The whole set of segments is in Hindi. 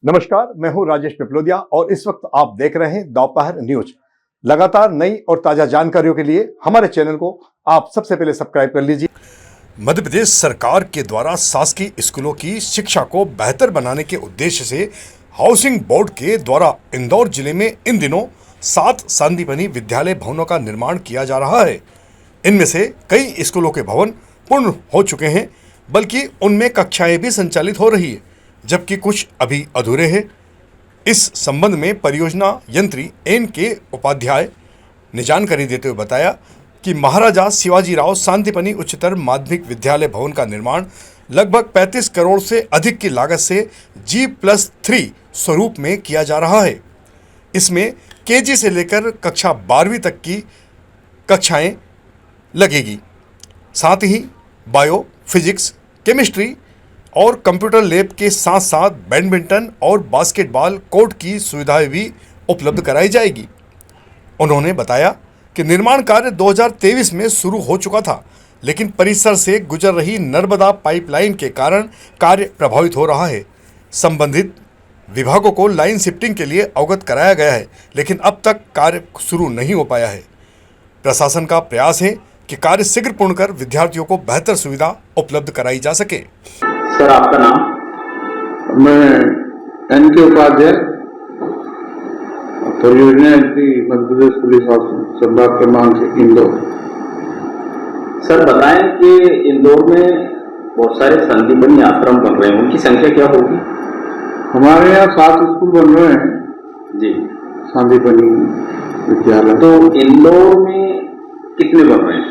नमस्कार, मैं हूं राजेश पिपलोदिया और इस वक्त आप देख रहे हैं दोपहर न्यूज। लगातार नई और ताजा जानकारियों के लिए हमारे चैनल को आप सबसे पहले सब्सक्राइब कर लीजिए। मध्य प्रदेश सरकार के द्वारा शासकीय स्कूलों की शिक्षा को बेहतर बनाने के उद्देश्य से हाउसिंग बोर्ड के द्वारा इंदौर जिले में इन दिनों 7 संदीपनी विद्यालय भवनों का निर्माण किया जा रहा है। इनमें से कई स्कूलों के भवन पूर्ण हो चुके हैं, बल्कि उनमें कक्षाएं भी संचालित हो रही है, जबकि कुछ अभी अधूरे हैं। इस संबंध में परियोजना यंत्री N.K. उपाध्याय ने जानकारी देते हुए बताया कि महाराजा शिवाजीराव शांतिपनी उच्चतर माध्यमिक विद्यालय भवन का निर्माण लगभग 35 करोड़ से अधिक की लागत से G+3 स्वरूप में किया जा रहा है। इसमें KG से लेकर कक्षा 12वीं तक की कक्षाएं लगेगी। साथ ही बायो, फिजिक्स, केमिस्ट्री और कंप्यूटर लैब के साथ साथ बैडमिंटन और बास्केटबॉल कोर्ट की सुविधाएं भी उपलब्ध कराई जाएगी। उन्होंने बताया कि निर्माण कार्य 2023 में शुरू हो चुका था, लेकिन परिसर से गुजर रही नर्मदा पाइपलाइन के कारण कार्य प्रभावित हो रहा है। संबंधित विभागों को लाइन शिफ्टिंग के लिए अवगत कराया गया है, लेकिन अब तक कार्य शुरू नहीं हो पाया है। प्रशासन का प्रयास है कि कार्य शीघ्र पूर्ण कर विद्यार्थियों को बेहतर सुविधा उपलब्ध कराई जा सके। सर, आपका नाम? मैं N.K. उपाध्याय, परियोजना मध्य प्रदेश पुलिस संभाग क्रमांक इंदौर। सर, बताएं कि इंदौर में बहुत सारे संदीपनी आश्रम बन रहे हैं, उनकी संख्या क्या होगी? हमारे यहाँ 7 स्कूल बन रहे हैं जी, संदीपनी विद्यालय। तो इंदौर में कितने बन रहे हैं?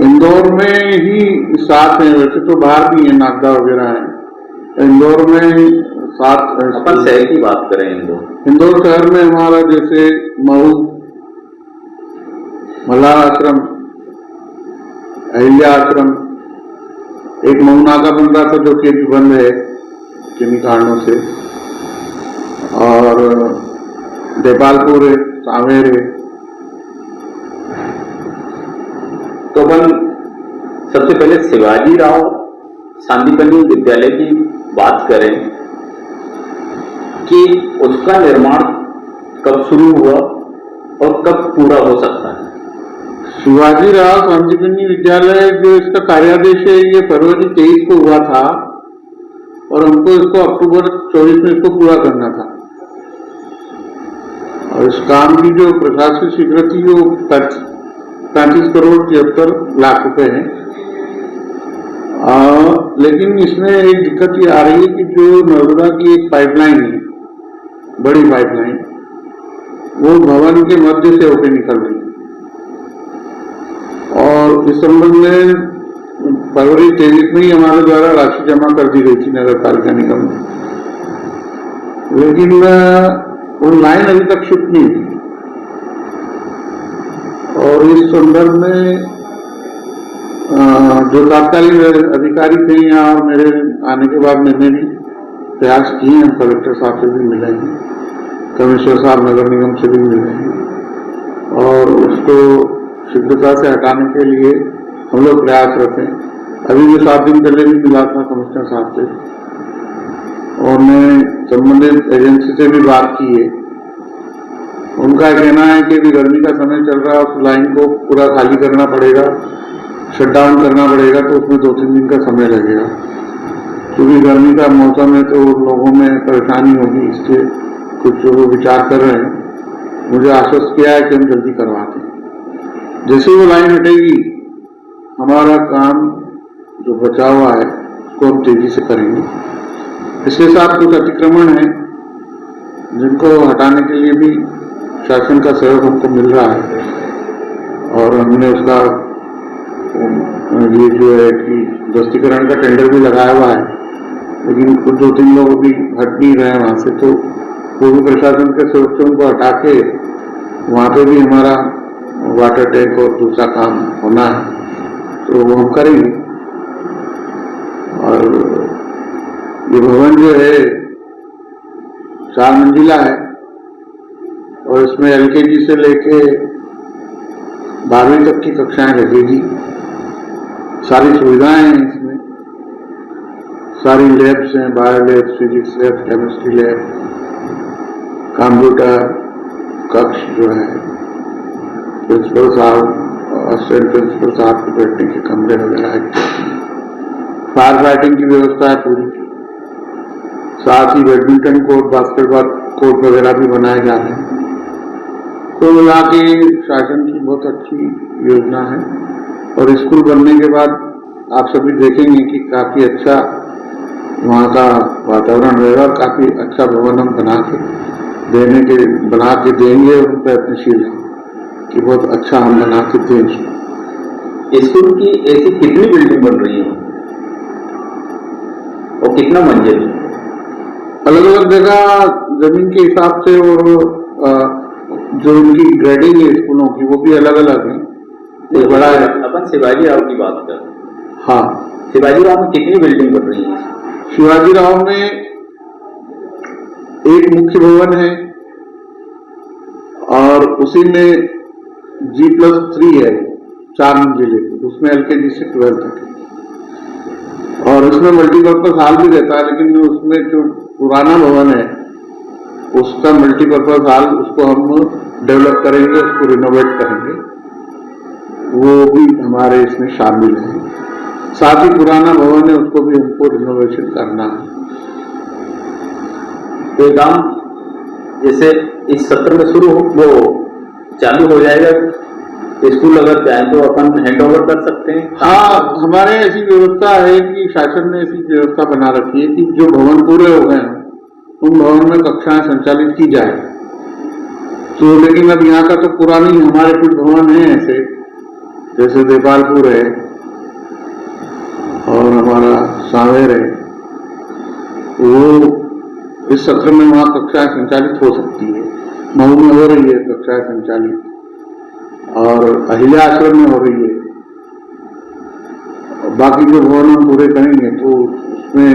इंदौर में ही 7 हैं, वैसे तो बाहर भी है, नागदा वगैरह है। इंदौर में 7। अपन शहर की बात करें, इंदौर शहर में हमारा जैसे मऊ, मल्हार आश्रम, अहिल्या आश्रम, एक मऊ नाका बन रहा था जो कि अभी बंद है किन्हीं कारणों से, और देपालपुर है, सांवेर है। तो अपन सबसे पहले शिवाजीराव शांतिपनी विद्यालय की बात करें कि उसका निर्माण कब शुरू हुआ और कब पूरा हो सकता है? शिवाजीराव शांतिपनी विद्यालय जो इसका कार्यादेश है, ये फरवरी 23 को हुआ था और हमको इसको अक्टूबर 24 में इसको पूरा करना था। और इस काम की जो प्रशासनिक स्वीकृति वो 35 करोड़ 73 लाख रुपए है। लेकिन इसमें एक दिक्कत ये आ रही है कि जो नर्मदा की एक पाइपलाइन है, बड़ी पाइपलाइन, वो भवन के मध्य से होकर निकल रही है। और इस संबंध में फरवरी 23 में ही हमारे द्वारा राशि जमा कर दी गई थी नगर पालिका निगम में, लेकिन वो लाइन अभी तक शिफ्ट नहीं हुई। और इस संदर्भ में जो तात्कालिक अधिकारी थे यहाँ, और मेरे आने के बाद मैंने भी प्रयास किए हैं, कलेक्टर साहब से भी मिले हैं, कमिश्नर साहब नगर निगम से भी मिले हैं, और उसको शीघ्रता से हटाने के लिए हम लोग प्रयासरत हैं। अभी भी 7 दिन पहले भी मिला था कमिश्नर साहब से, और मैं संबंधित एजेंसी से भी बात की है। उनका कहना है कि अभी गर्मी का समय चल रहा है, उस लाइन को पूरा खाली करना पड़ेगा, शटडाउन करना पड़ेगा, तो उसमें 2-3 दिन का समय लगेगा। क्योंकि गर्मी का मौसम है तो लोगों में परेशानी होगी, इसके कुछ वो विचार कर रहे हैं। मुझे आश्वस्त किया है कि हम जल्दी करवाते हैं। जैसे वो लाइन हटेगी, हमारा काम जो बचा हुआ है उसको हम तेजी से करेंगे। इसके साथ कुछ अतिक्रमण है जिनको हटाने के लिए भी शासन का सहयोग हमको मिल रहा है, और हमने उसका ये जो है कि ध्वस्तीकरण का टेंडर भी लगाया हुआ है, लेकिन कुछ 2-3 लोग भी हट नहीं रहे हैं वहाँ से, तो वो भी प्रशासन के सहयोग से उनको हटा के वहाँ पे भी हमारा वाटर टैंक और दूसरा काम होना है, तो वो हम करेंगे। और ये भवन जो है 4 मंजिला है, और इसमें LKG से लेके 12वीं तक की कक्षाएं लगेगी। सारी सुविधाएं हैं इसमें, सारी लैब्स हैं, bio lab, physics lab, chemistry lab, computer कक्ष जो है, प्रिंसिपल साहब, असिस्टेंट प्रिंसिपल साहब के बैठने के कमरे वगैरह है, फायर फाइटिंग की व्यवस्था है पूरी। साथ ही बैडमिंटन कोर्ट, बास्केटबॉल कोर्ट वगैरह भी बनाए जा रहे हैं। तो मिला के शासन की बहुत अच्छी योजना है और स्कूल बनने के बाद आप सभी देखेंगे कि काफी अच्छा वहाँ का वातावरण रहेगा और काफी अच्छा भवन हम बना के देंगे और प्रयत्नशील हैं कि बहुत अच्छा हम बना के दें। स्कूल की ऐसी कितनी बिल्डिंग बन रही है और कितना मंजिल? अलग अलग जगह जमीन के हिसाब से और जो उनकी ग्रेडिंग है स्कूलों की वो भी अलग अलग है। तो बड़ा अपन शिवाजी राव की बात कर। हाँ, शिवाजी राव में कितनी बिल्डिंग बन रही है? शिवाजी राव में एक मुख्य भवन है और उसी में G+3 है, 4 मंजिले, उसमें LKG से 12 तक है और उसमें मल्टीपर्पज हॉल भी रहता है, लेकिन उसमें जो पुराना भवन है उसका मल्टीपर्पज हॉल उसको हम डेवलप करेंगे, उसको रिनोवेट करेंगे, वो भी हमारे इसमें शामिल है। साथ ही पुराना भवन है उसको भी हमको रिनोवेशन करना है। तो काम जैसे इस सत्र में शुरू हो वो चालू हो जाएगा, स्कूल अगर चाहे तो अपन हैंड ओवर कर सकते हैं। हाँ, हमारे ऐसी व्यवस्था है कि शासन ने ऐसी व्यवस्था बना रखी है कि जो भवन पूरे हो गए हैं उन भवन में कक्षाएं संचालित की जाए। तो लेकिन अब यहाँ का तो पुरानी हमारे कुछ भवन हैं ऐसे, जैसे देपालपुर है और हमारा सांवेर है, वो इस सत्र में वहाँ कक्षाएं संचालित हो सकती है। मऊ में हो रही है कक्षाएं संचालित और अहिल्या आश्रम में हो रही है। बाकी जो भवन हम पूरे करेंगे तो उसमें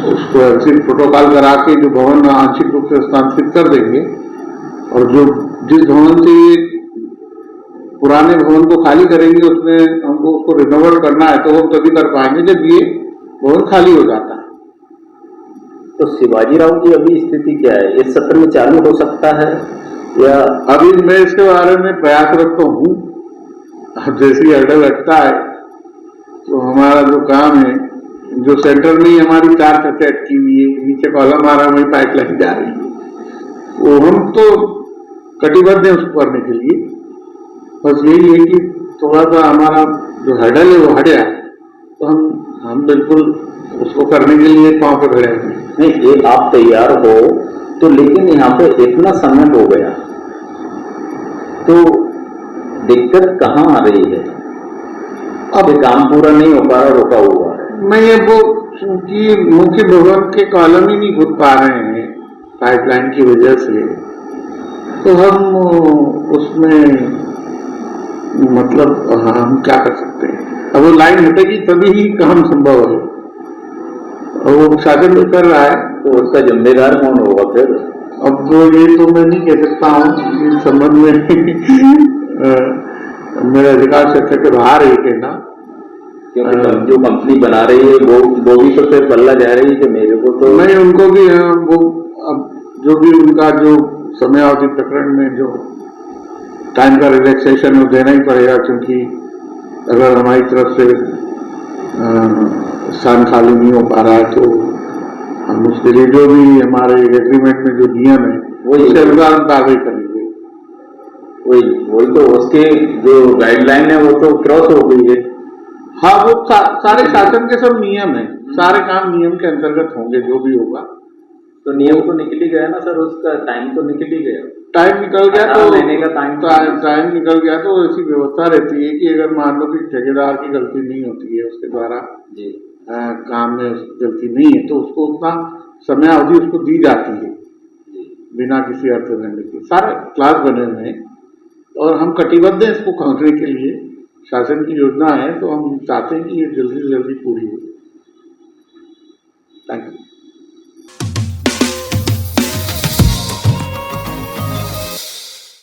उसको एक्सिट प्रोटोकॉल करा के जो भवन आंशिक रूप से स्थानांतरित कर देंगे और जो जिस भवन से पुराने भवन को खाली करेंगे उसमें हमको उसको रिनोवेट करना है तो हम तभी कर पाएंगे जब ये भवन खाली हो जाता है। तो शिवाजी राव की अभी स्थिति क्या है? इस सत्र में चालू हो सकता है या? अभी मैं इसके बारे में प्रयासरत तो हूँ, जैसी ऑर्डर लगता है तो हमारा जो काम है, जो सेंटर में ही हमारी 4 छतें अटकी हुई है, नीचे कॉलम आ रहा है, वही पाइपलाइन जा रही है, वो हम तो कटिबद्ध है उसको करने के लिए। बस यही है कि थोड़ा सा हमारा जो हर्डल है वो हट जाए तो हम बिल्कुल उसको करने के लिए पांव पे खड़े हैं। नहीं, ये आप तैयार हो तो, लेकिन यहाँ पे इतना समय हो गया तो दिक्कत कहाँ आ रही है? अब काम पूरा नहीं हो पा रहा, रुका हुआ है। मैं ये वो चूंकि मुख्य भवन के कॉलम ही नहीं खुद पा रहे हैं पाइपलाइन की वजह से, तो हम उसमें मतलब हम क्या कर सकते हैं। अब वो लाइन हटेगी तभी ही काम संभव है और वो शासन भी कर रहा है, तो उसका जिम्मेदार कौन होगा फिर? अब तो ये तो मैं नहीं कह सकता हूँ इस संबंध में मेरा अधिकार क्षेत्र के बाहर है कहना, क्योंकि जो कंपनी बना रही है वो भी तो फिर पल्ला जा रही है कि मेरे को तो नहीं, उनको भी वो अब जो भी उनका जो समयावधि प्रकरण में जो टाइम का रिलैक्सेशन वो देना ही पड़ेगा, क्योंकि अगर हमारी तरफ से स्थान खाली नहीं हो पा रहा है तो हम उसके लिए जो भी हमारे एग्रीमेंट में जो नियम है उसके अनुसार हम कार्रवाई करेंगे। वही तो उसके जो गाइडलाइन है वो तो क्रॉस हो गई है। हाँ, वो सारे शासन के सब नियम है, सारे काम नियम के अंतर्गत होंगे जो भी होगा। तो नियम तो निकल ही गया ना सर, उसका टाइम तो निकल ही गया। टाइम निकल गया तो महीने का टाइम निकल गया तो ऐसी व्यवस्था रहती है कि अगर मान लो कि ठेकेदार की गलती नहीं होती है, उसके द्वारा जी काम में गलती नहीं है तो उसको उतना समय अवधि उसको दी जाती है बिना किसी अर्थदंड के। सारे क्लास बने हुए हैं और हम कटिबद्ध हैं इसको करने के लिए। शासन की योजना है तो हम चाहते हैं कि ये जल्दी से जल्दी पूरी हो। Thank you.